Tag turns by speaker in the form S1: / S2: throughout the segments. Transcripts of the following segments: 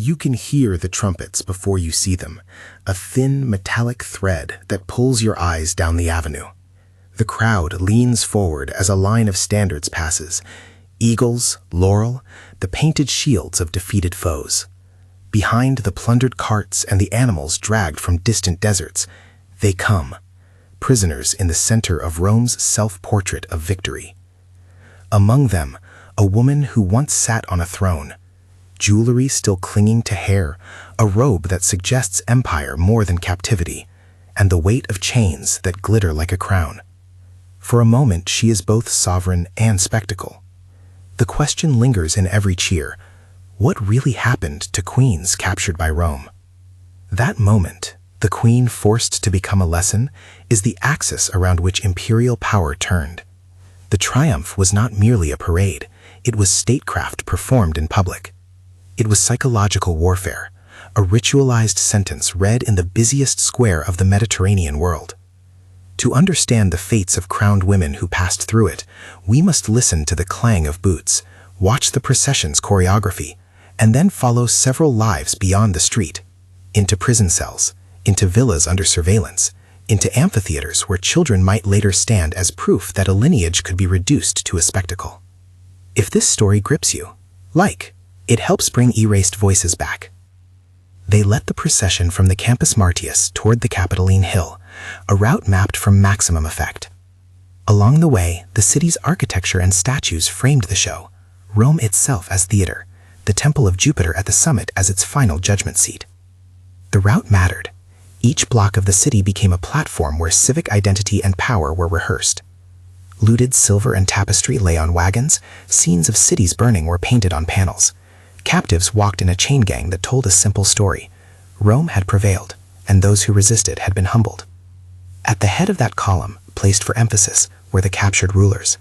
S1: You can hear the trumpets before you see them, a thin metallic thread that pulls your eyes down the avenue. The crowd leans forward as a line of standards passes. Eagles, laurel, the painted shields of defeated foes. Behind the plundered carts and the animals dragged from distant deserts, they come, prisoners in the center of Rome's self-portrait of victory. Among them, a woman who once sat on a throne, jewelry still clinging to hair, a robe that suggests empire more than captivity, and the weight of chains that glitter like a crown. For a moment, she is both sovereign and spectacle. The question lingers in every cheer: what really happened to queens captured by Rome? That moment, the queen forced to become a lesson, is the axis around which imperial power turned. The triumph was not merely a parade, it was statecraft performed in public. It was psychological warfare, a ritualized sentence read in the busiest square of the Mediterranean world. To understand the fates of crowned women who passed through it, we must listen to the clang of boots, watch the procession's choreography, and then follow several lives beyond the street, into prison cells, into villas under surveillance, into amphitheaters where children might later stand as proof that a lineage could be reduced to a spectacle. If this story grips you, it helps bring erased voices back. They led the procession from the Campus Martius toward the Capitoline Hill, a route mapped for maximum effect. Along the way, the city's architecture and statues framed the show, Rome itself as theater, the Temple of Jupiter at the summit as its final judgment seat. The route mattered. Each block of the city became a platform where civic identity and power were rehearsed. Looted silver and tapestry lay on wagons, scenes of cities burning were painted on panels. Captives walked in a chain gang that told a simple story. Rome had prevailed, and those who resisted had been humbled. At the head of that column, placed for emphasis, were the captured rulers.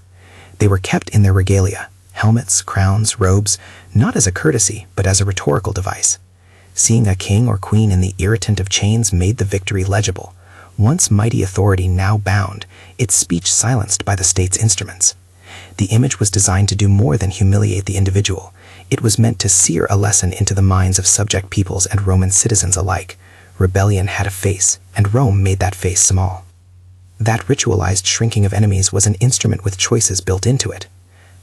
S1: They were kept in their regalia, helmets, crowns, robes, not as a courtesy, but as a rhetorical device. Seeing a king or queen in the irritant of chains made the victory legible. Once mighty authority, now bound, its speech silenced by the state's instruments. The image was designed to do more than humiliate the individual. It was meant to sear a lesson into the minds of subject peoples and Roman citizens alike. Rebellion had a face, and Rome made that face small. That ritualized shrinking of enemies was an instrument with choices built into it.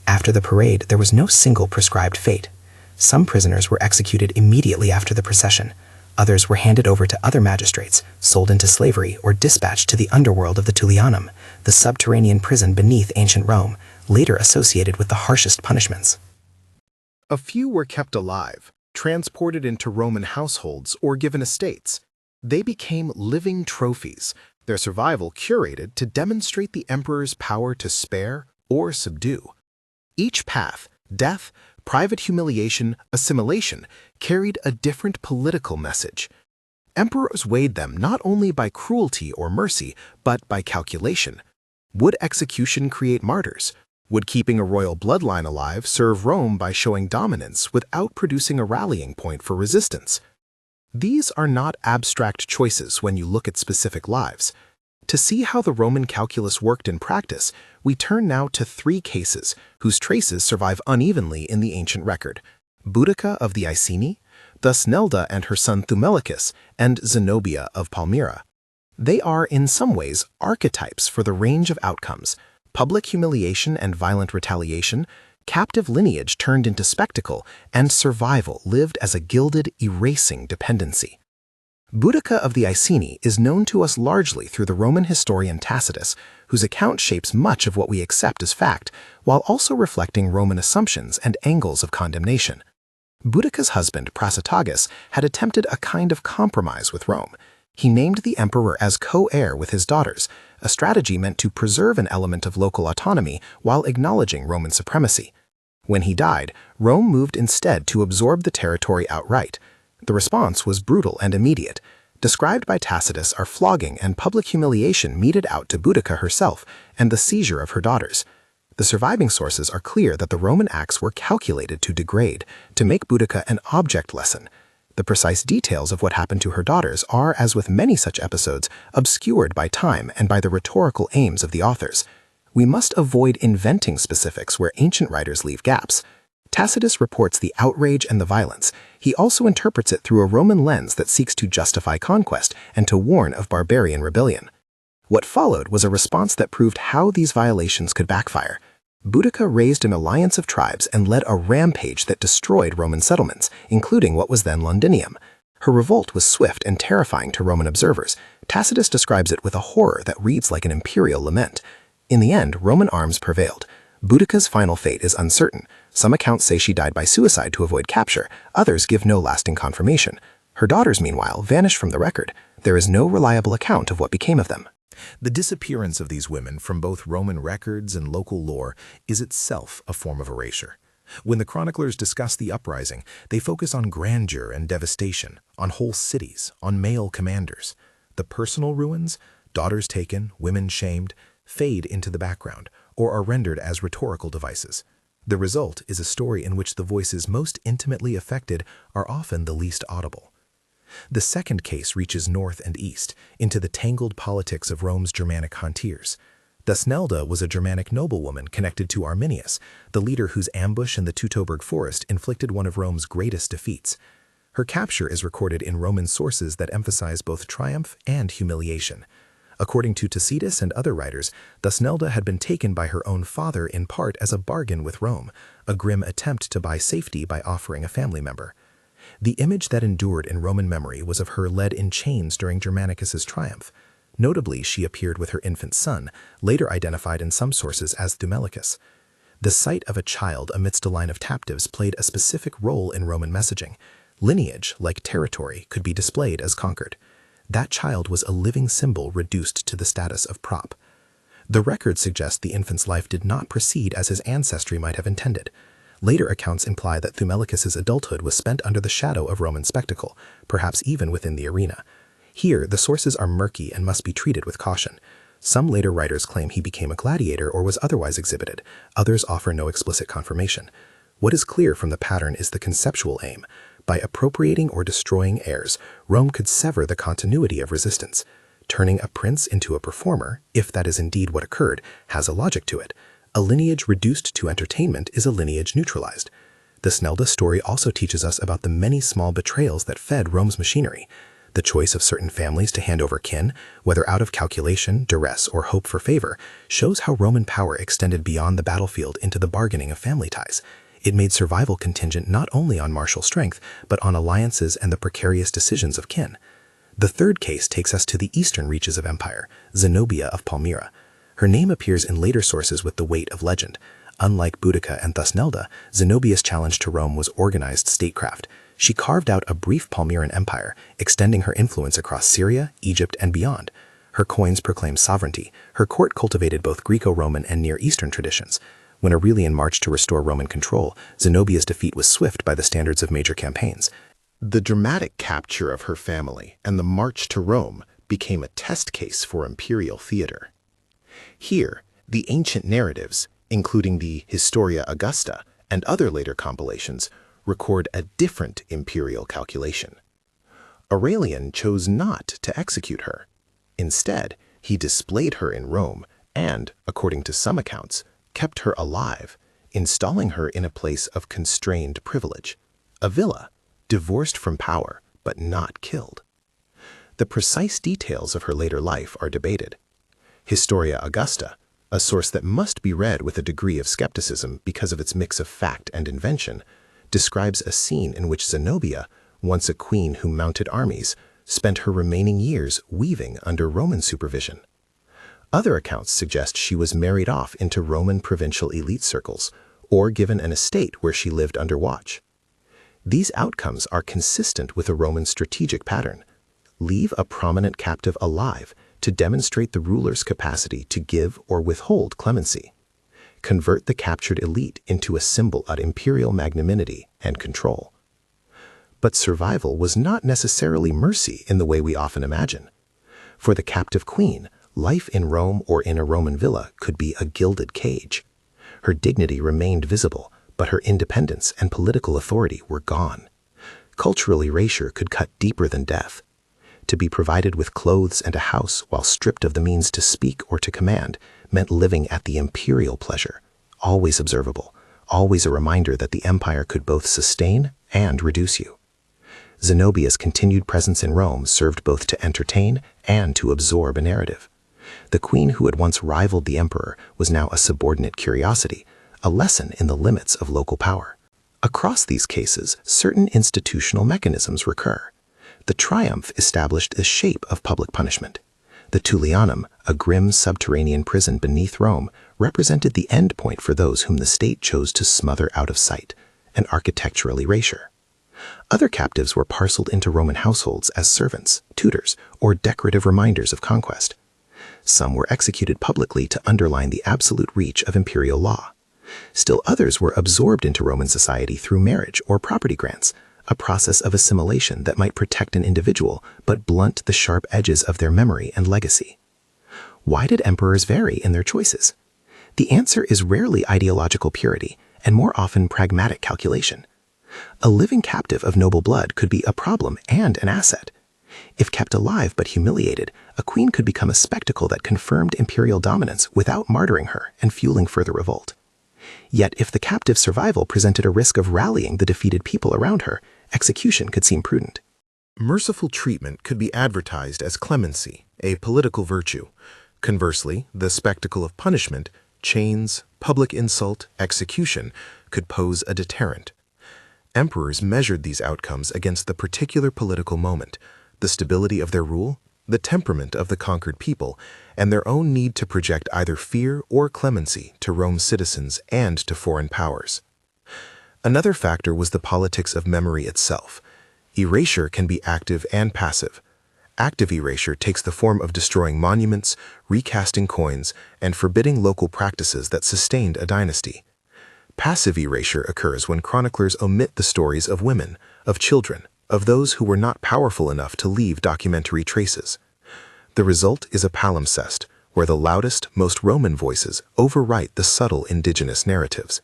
S1: After the parade, there was no single prescribed fate. Some prisoners were executed immediately after the procession. Others were handed over to other magistrates, sold into slavery, or dispatched to the underworld of the Tullianum, the subterranean prison beneath ancient Rome, later associated with the harshest punishments.
S2: A few were kept alive, transported into Roman households, or given estates. They became living trophies, their survival curated to demonstrate the emperor's power to spare or subdue. Each path, death, private humiliation, assimilation, carried a different political message. Emperors weighed them not only by cruelty or mercy, but by calculation. Would execution create martyrs? Would keeping a royal bloodline alive serve Rome by showing dominance without producing a rallying point for resistance? These are not abstract choices when you look at specific lives. To see how the Roman calculus worked in practice, we turn now to three cases whose traces survive unevenly in the ancient record: Boudica of the Iceni, Thusnelda and her son Thumelicus, and Zenobia of Palmyra. They are, in some ways, archetypes for the range of outcomes: public humiliation and violent retaliation, captive lineage turned into spectacle, and survival lived as a gilded, erasing dependency. Boudica of the Iceni is known to us largely through the Roman historian Tacitus, whose account shapes much of what we accept as fact, while also reflecting Roman assumptions and angles of condemnation. Boudica's husband, Prasutagus, had attempted a kind of compromise with Rome. He named the emperor as co-heir with his daughters, a strategy meant to preserve an element of local autonomy while acknowledging Roman supremacy. When he died, Rome moved instead to absorb the territory outright. The response was brutal and immediate. Described by Tacitus are flogging and public humiliation meted out to Boudica herself and the seizure of her daughters. The surviving sources are clear that the Roman acts were calculated to degrade, to make Boudica an object lesson. The precise details of what happened to her daughters are, as with many such episodes, obscured by time and by the rhetorical aims of the authors. We must avoid inventing specifics where ancient writers leave gaps.
S1: Tacitus reports the outrage and the violence. He also interprets it through a Roman lens that seeks to justify conquest and to warn of barbarian rebellion. What followed was a response that proved how these violations could backfire. Boudica raised an alliance of tribes and led a rampage that destroyed Roman settlements, including what was then Londinium. Her revolt was swift and terrifying to Roman observers. Tacitus describes it with a horror that reads like an imperial lament. In the end, Roman arms prevailed. Boudica's final fate is uncertain. Some accounts say she died by suicide to avoid capture, others give no lasting confirmation. Her daughters, meanwhile, vanish from the record. There is no reliable account of what became of them.
S2: The disappearance of these women from both Roman records and local lore is itself a form of erasure. When the chroniclers discuss the uprising, they focus on grandeur and devastation, on whole cities, on male commanders. The personal ruins, daughters taken, women shamed, fade into the background, or are rendered as rhetorical devices. The result is a story in which the voices most intimately affected are often the least audible. The second case reaches north and east, into the tangled politics of Rome's Germanic frontiers. Thusnelda was a Germanic noblewoman connected to Arminius, the leader whose ambush in the Teutoburg forest inflicted one of Rome's greatest defeats. Her capture is recorded in Roman sources that emphasize both triumph and humiliation. According to Tacitus and other writers, Thusnelda had been taken by her own father in part as a bargain with Rome, a grim attempt to buy safety by offering a family member. The image that endured in Roman memory was of her led in chains during Germanicus's triumph. Notably, she appeared with her infant son, later identified in some sources as Thumelicus. The sight of a child amidst a line of captives played a specific role in Roman messaging. Lineage, like territory, could be displayed as conquered. That child was a living symbol reduced to the status of prop. The record suggests the infant's life did not proceed as his ancestry might have intended. Later accounts imply that Thumelicus's adulthood was spent under the shadow of Roman spectacle, perhaps even within the arena. Here, the sources are murky and must be treated with caution. Some later writers claim he became a gladiator or was otherwise exhibited. Others offer no explicit confirmation. What is clear from the pattern is the conceptual aim. By appropriating or destroying heirs, Rome could sever the continuity of resistance. Turning a prince into a performer, if that is indeed what occurred, has a logic to it. A lineage reduced to entertainment is a lineage neutralized. The Snelda story also teaches us about the many small betrayals that fed Rome's machinery. The choice of certain families to hand over kin, whether out of calculation, duress, or hope for favor, shows how Roman power extended beyond the battlefield into the bargaining of family ties. It made survival contingent not only on martial strength, but on alliances and the precarious decisions of kin. The third case takes us to the eastern reaches of empire, Zenobia of Palmyra. Her name appears in later sources with the weight of legend. Unlike Boudica and Thusnelda, Zenobia's challenge to Rome was organized statecraft. She carved out a brief Palmyran empire, extending her influence across Syria, Egypt, and beyond. Her coins proclaimed sovereignty. Her court cultivated both Greco-Roman and Near Eastern traditions. When Aurelian marched to restore Roman control, Zenobia's defeat was swift by the standards of major campaigns.
S3: The dramatic capture of her family and the march to Rome became a test case for imperial theater. Here, the ancient narratives, including the Historia Augusta and other later compilations, record a different imperial calculation. Aurelian chose not to execute her. Instead, he displayed her in Rome and, according to some accounts, kept her alive, installing her in a place of constrained privilege, a villa, divorced from power but not killed. The precise details of her later life are debated. Historia Augusta, a source that must be read with a degree of skepticism because of its mix of fact and invention, describes a scene in which Zenobia, once a queen who mounted armies, spent her remaining years weaving under Roman supervision. Other accounts suggest she was married off into Roman provincial elite circles or given an estate where she lived under watch. These outcomes are consistent with a Roman strategic pattern. Leave a prominent captive alive to demonstrate the ruler's capacity to give or withhold clemency. Convert the captured elite into a symbol of imperial magnanimity and control. But survival was not necessarily mercy in the way we often imagine. For the captive queen, life in Rome or in a Roman villa could be a gilded cage. Her dignity remained visible, but her independence and political authority were gone. Cultural erasure could cut deeper than death. To be provided with clothes and a house while stripped of the means to speak or to command meant living at the imperial pleasure, always observable, always a reminder that the empire could both sustain and reduce you. Zenobia's continued presence in Rome served both to entertain and to absorb a narrative. The queen who had once rivaled the emperor was now a subordinate curiosity, a lesson in the limits of local power. Across these cases, certain institutional mechanisms recur. The triumph established the shape of public punishment. The Tullianum, a grim subterranean prison beneath Rome, represented the endpoint for those whom the state chose to smother out of sight, an architectural erasure. Other captives were parceled into Roman households as servants, tutors, or decorative reminders of conquest. Some were executed publicly to underline the absolute reach of imperial law. Still others were absorbed into Roman society through marriage or property grants, a process of assimilation that might protect an individual but blunt the sharp edges of their memory and legacy. Why did emperors vary in their choices? The answer is rarely ideological purity and more often pragmatic calculation. A living captive of noble blood could be a problem and an asset. If kept alive but humiliated, a queen could become a spectacle that confirmed imperial dominance without martyring her and fueling further revolt. Yet if the captive's survival presented a risk of rallying the defeated people around her, execution could seem prudent.
S2: Merciful treatment could be advertised as clemency, a political virtue. Conversely, the spectacle of punishment, chains, public insult, execution, could pose a deterrent. Emperors measured these outcomes against the particular political moment, the stability of their rule, the temperament of the conquered people, and their own need to project either fear or clemency to Rome's citizens and to foreign powers. Another factor was the politics of memory itself. Erasure can be active and passive. Active erasure takes the form of destroying monuments, recasting coins, and forbidding local practices that sustained a dynasty. Passive erasure occurs when chroniclers omit the stories of women, of children, of those who were not powerful enough to leave documentary traces. The result is a palimpsest, where the loudest, most Roman voices overwrite the subtle indigenous narratives.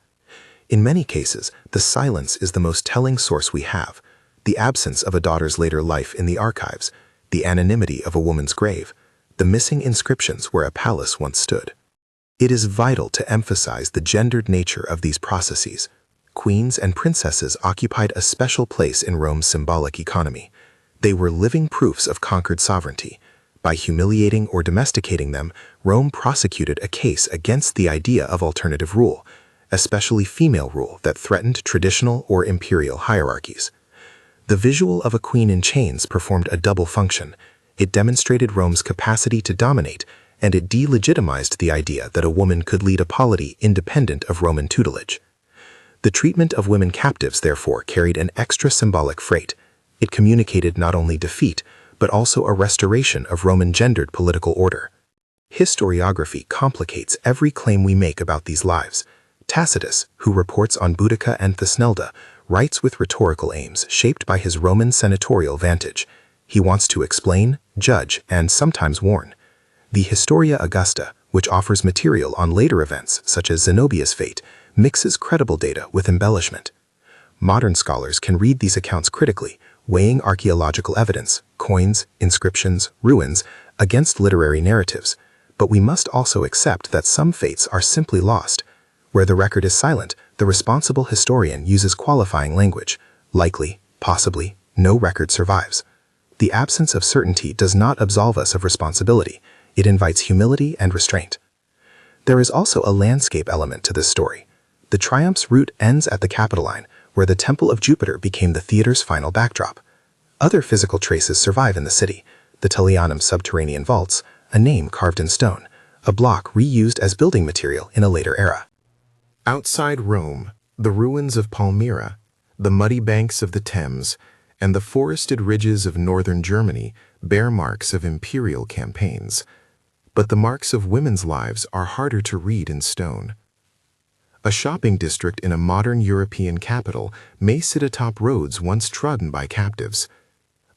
S2: In many cases, the silence is the most telling source we have, the absence of a daughter's later life in the archives, the anonymity of a woman's grave, the missing inscriptions where a palace once stood. It is vital to emphasize the gendered nature of these processes. Queens and princesses occupied a special place in Rome's symbolic economy. They were living proofs of conquered sovereignty. By humiliating or domesticating them, Rome prosecuted a case against the idea of alternative rule, especially female rule that threatened traditional or imperial hierarchies. The visual of a queen in chains performed a double function. It demonstrated Rome's capacity to dominate, and it delegitimized the idea that a woman could lead a polity independent of Roman tutelage. The treatment of women captives, therefore, carried an extra symbolic freight. It communicated not only defeat, but also a restoration of Roman gendered political order. Historiography complicates every claim we make about these lives. Tacitus, who reports on Boudica and Thusnelda, writes with rhetorical aims shaped by his Roman senatorial vantage. He wants to explain, judge, and sometimes warn. The Historia Augusta, which offers material on later events such as Zenobia's fate, mixes credible data with embellishment. Modern scholars can read these accounts critically, weighing archaeological evidence, coins, inscriptions, ruins, against literary narratives, but we must also accept that some fates are simply lost. Where the record is silent, the responsible historian uses qualifying language. Likely, possibly, no record survives. The absence of certainty does not absolve us of responsibility. It invites humility and restraint. There is also a landscape element to this story. The triumph's route ends at the Capitoline, where the Temple of Jupiter became the theater's final backdrop. Other physical traces survive in the city: the Tullianum subterranean vaults, a name carved in stone, a block reused as building material in a later era. Outside Rome, the ruins of Palmyra, the muddy banks of the Thames, and the forested ridges of northern Germany bear marks of imperial campaigns. But the marks of women's lives are harder to read in stone. A shopping district in a modern European capital may sit atop roads once trodden by captives.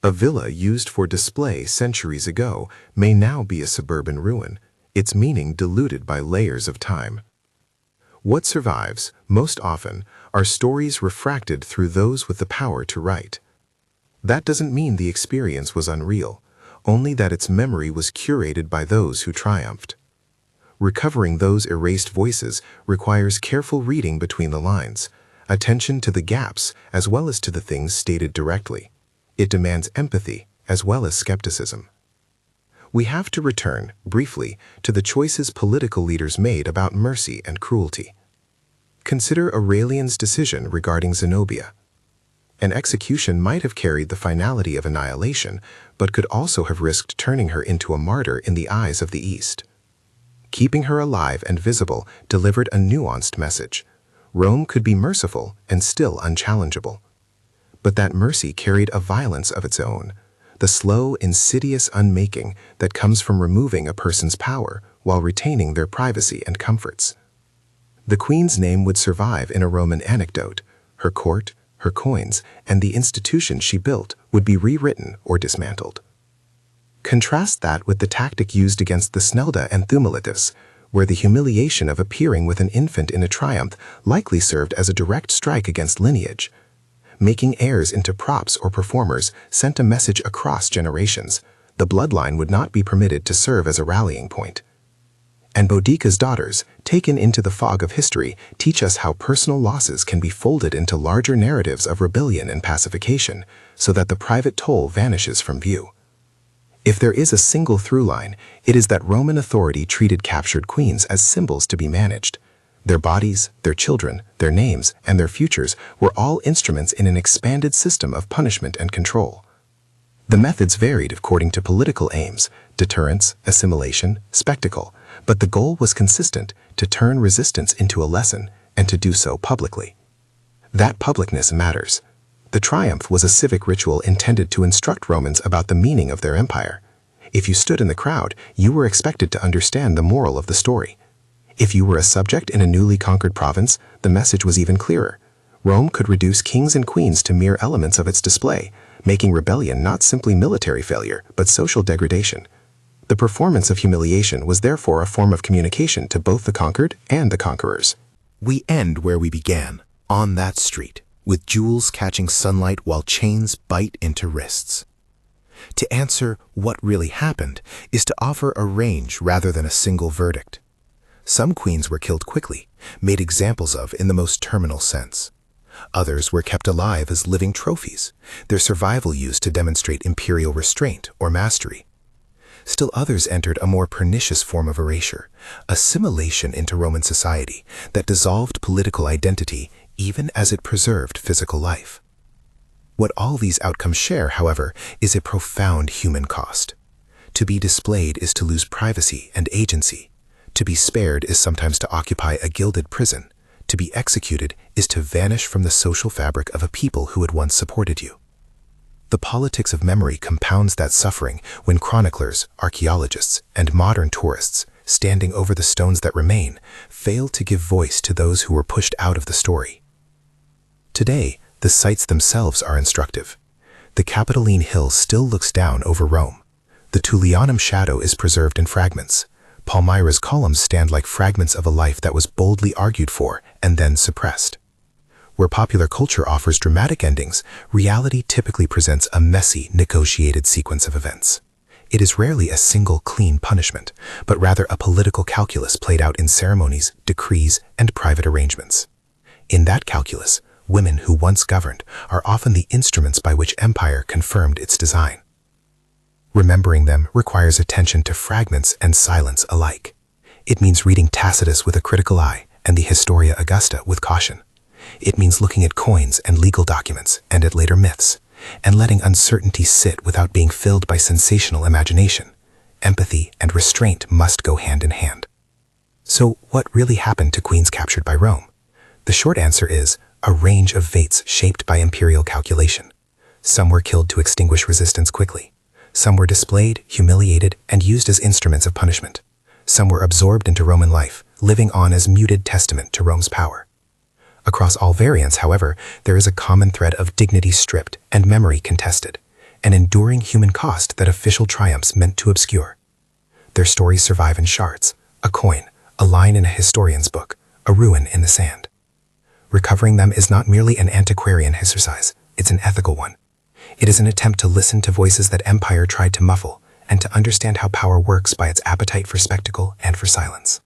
S2: A villa used for display centuries ago may now be a suburban ruin, its meaning diluted by layers of time. What survives, most often, are stories refracted through those with the power to write. That doesn't mean the experience was unreal, only that its memory was curated by those who triumphed.
S3: Recovering those erased voices requires careful reading between the lines, attention to the gaps as well as to the things stated directly. It demands empathy as well as skepticism. We have to return, briefly, to the choices political leaders made about mercy and cruelty. Consider Aurelian's decision regarding Zenobia. An execution might have carried the finality of annihilation, but could also have risked turning her into a martyr in the eyes of the East. Keeping her alive and visible delivered a nuanced message. Rome could be merciful and still unchallengeable. But that mercy carried a violence of its own, the slow, insidious unmaking that comes from removing a person's power while retaining their privacy and comforts. The queen's name would survive in a Roman anecdote. Her court, her coins, and the institution she built would be rewritten or dismantled. Contrast that with the tactic used against the Snelda and Thumulatus, where the humiliation of appearing with an infant in a triumph likely served as a direct strike against lineage. Making heirs into props or performers sent a message across generations. The bloodline would not be permitted to serve as a rallying point. And Boudica's daughters, taken into the fog of history, teach us how personal losses can be folded into larger narratives of rebellion and pacification, so that the private toll vanishes from view. If there is a single through line, it is that Roman authority treated captured queens as symbols to be managed. Their bodies, their children, their names, and their futures were all instruments in an expanded system of punishment and control. The methods varied according to political aims, deterrence, assimilation, spectacle, but the goal was consistent: to turn resistance into a lesson, and to do so publicly. That publicness matters. The triumph was a civic ritual intended to instruct Romans about the meaning of their empire. If you stood in the crowd, you were expected to understand the moral of the story. If you were a subject in a newly conquered province, the message was even clearer. Rome could reduce kings and queens to mere elements of its display, making rebellion not simply military failure, but social degradation. The performance of humiliation was therefore a form of communication to both the conquered and the conquerors.
S2: We end where we began, on that street, with jewels catching sunlight while chains bite into wrists. To answer what really happened is to offer a range rather than a single verdict. Some queens were killed quickly, made examples of in the most terminal sense. Others were kept alive as living trophies, their survival used to demonstrate imperial restraint or mastery. Still others entered a more pernicious form of erasure, assimilation into Roman society that dissolved political identity even as it preserved physical life. What all these outcomes share, however, is a profound human cost. To be displayed is to lose privacy and agency. To be spared is sometimes to occupy a gilded prison. To be executed is to vanish from the social fabric of a people who had once supported you. The politics of memory compounds that suffering when chroniclers, archaeologists, and modern tourists, standing over the stones that remain, fail to give voice to those who were pushed out of the story. Today, the sites themselves are instructive. The Capitoline Hill still looks down over Rome. The Tullianum shadow is preserved in fragments. Palmyra's columns stand like fragments of a life that was boldly argued for and then suppressed. Where popular culture offers dramatic endings, reality typically presents a messy, negotiated sequence of events. It is rarely a single clean punishment, but rather a political calculus played out in ceremonies, decrees, and private arrangements. In that calculus, women who once governed are often the instruments by which empire confirmed its design. Remembering them requires attention to fragments and silence alike. It means reading Tacitus with a critical eye and the Historia Augusta with caution. It means looking at coins and legal documents and at later myths, and letting uncertainty sit without being filled by sensational imagination. Empathy and restraint must go hand in hand. So what really happened to queens captured by Rome? The short answer is a range of fates shaped by imperial calculation. Some were killed to extinguish resistance quickly. Some were displayed, humiliated, and used as instruments of punishment. Some were absorbed into Roman life, living on as muted testament to Rome's power. Across all variants, however, there is a common thread of dignity stripped and memory contested, an enduring human cost that official triumphs meant to obscure. Their stories survive in shards, a coin, a line in a historian's book, a ruin in the sand. Recovering them is not merely an antiquarian exercise, it's an ethical one. It is an attempt to listen to voices that empire tried to muffle and to understand how power works by its appetite for spectacle and for silence.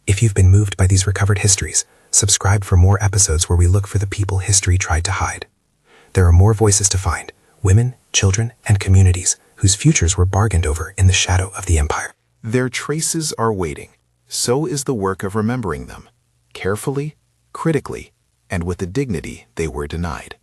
S1: If you've been moved by these recovered histories, subscribe for more episodes where we look for the people history tried to hide. There are more voices to find, women, children, and communities whose futures were bargained over in the shadow of the empire.
S2: Their traces are waiting. So is the work of remembering them, carefully, critically, and with the dignity they were denied.